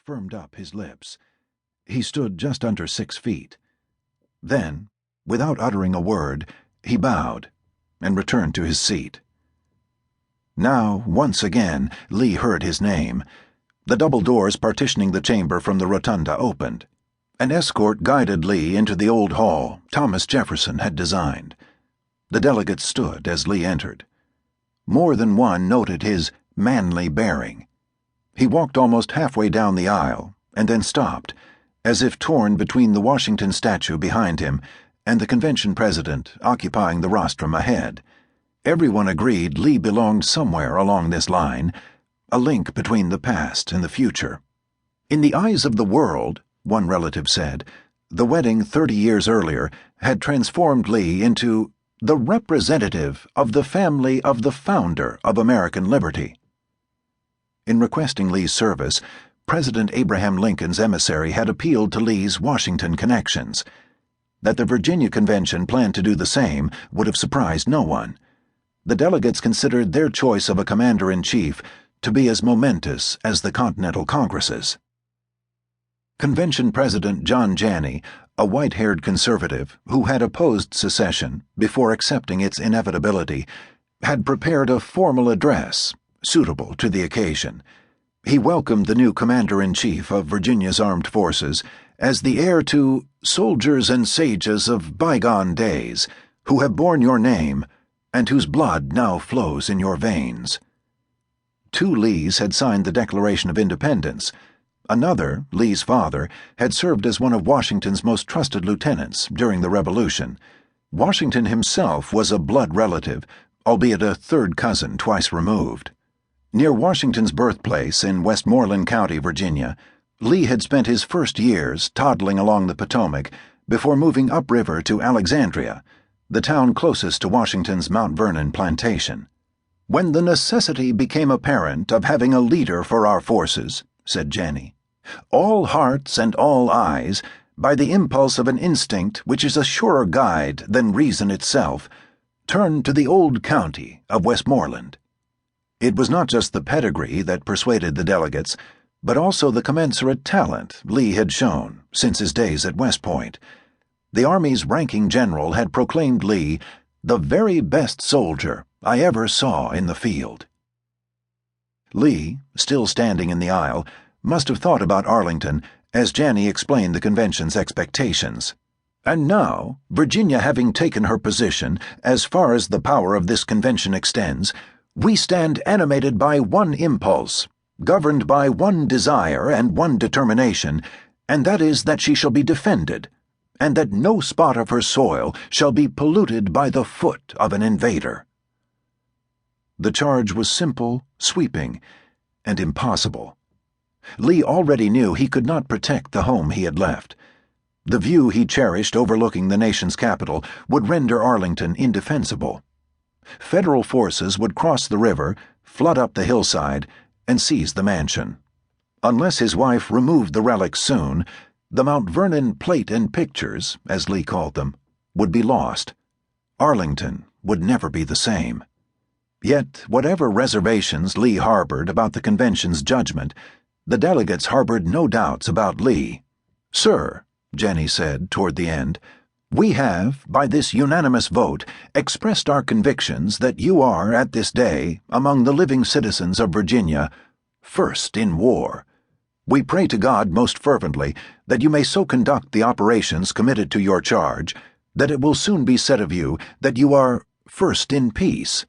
firmed up his lips. He stood just under 6 feet. Then, without uttering a word, he bowed and returned to his seat. Now, once again, Lee heard his name. The double doors partitioning the chamber from the rotunda opened. An escort guided Lee into the old hall Thomas Jefferson had designed. The delegates stood as Lee entered. More than one noted his manly bearing. He walked almost halfway down the aisle and then stopped, as if torn between the Washington statue behind him and the convention president occupying the rostrum ahead. Everyone agreed Lee belonged somewhere along this line, a link between the past and the future. In the eyes of the world, one relative said, the wedding 30 years earlier had transformed Lee into the representative of the family of the founder of American liberty. In requesting Lee's service, President Abraham Lincoln's emissary had appealed to Lee's Washington connections. That the Virginia Convention planned to do the same would have surprised no one. The delegates considered their choice of a commander-in-chief to be as momentous as the Continental Congresses. Convention President John Janney, a white-haired conservative who had opposed secession before accepting its inevitability, had prepared a formal address suitable to the occasion. He welcomed the new commander-in-chief of Virginia's armed forces as the heir to soldiers and sages of bygone days who have borne your name and whose blood now flows in your veins. 2 Lees had signed the Declaration of Independence. Another, Lee's father, had served as one of Washington's most trusted lieutenants during the Revolution. Washington himself was a blood relative, albeit a third cousin twice removed. Near Washington's birthplace in Westmoreland County, Virginia, Lee had spent his first years toddling along the Potomac before moving upriver to Alexandria, the town closest to Washington's Mount Vernon plantation. "When the necessity became apparent of having a leader for our forces," said Janney, "all hearts and all eyes, by the impulse of an instinct which is a surer guide than reason itself, turned to the old county of Westmoreland." It was not just the pedigree that persuaded the delegates, but also the commensurate talent Lee had shown since his days at West Point. The Army's ranking general had proclaimed Lee the very best soldier I ever saw in the field. Lee, still standing in the aisle, must have thought about Arlington as Janney explained the convention's expectations. "And now, Virginia having taken her position, as far as the power of this convention extends, we stand animated by one impulse, governed by one desire and one determination, and that is that she shall be defended, and that no spot of her soil shall be polluted by the foot of an invader." The charge was simple, sweeping, and impossible. Lee already knew he could not protect the home he had left. The view he cherished overlooking the nation's capital would render Arlington indefensible. Federal forces would cross the river, flood up the hillside, and seize the mansion. Unless his wife removed the relics soon, the Mount Vernon plate and pictures, as Lee called them, would be lost. Arlington would never be the same. Yet, whatever reservations Lee harbored about the convention's judgment, the delegates harbored no doubts about Lee. "Sir," Janney said toward the end, "we have, by this unanimous vote, expressed our convictions that you are, at this day, among the living citizens of Virginia, first in war. We pray to God most fervently that you may so conduct the operations committed to your charge that it will soon be said of you that you are first in peace,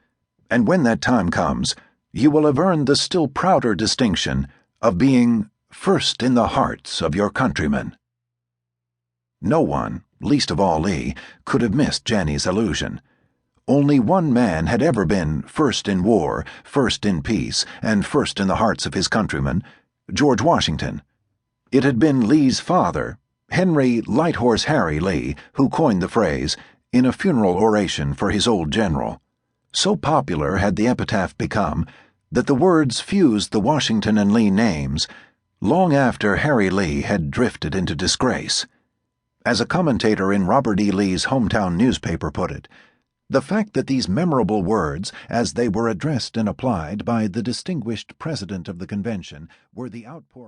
and when that time comes, you will have earned the still prouder distinction of being first in the hearts of your countrymen." No one, least of all Lee, could have missed Janney's allusion. Only one man had ever been first in war, first in peace, and first in the hearts of his countrymen: George Washington. It had been Lee's father, Henry Lighthorse Harry Lee, who coined the phrase in a funeral oration for his old general. So popular had the epitaph become that the words fused the Washington and Lee names long after Harry Lee had drifted into disgrace. As a commentator in Robert E. Lee's hometown newspaper put it, the fact that these memorable words, as they were addressed and applied by the distinguished president of the convention, were the outpouring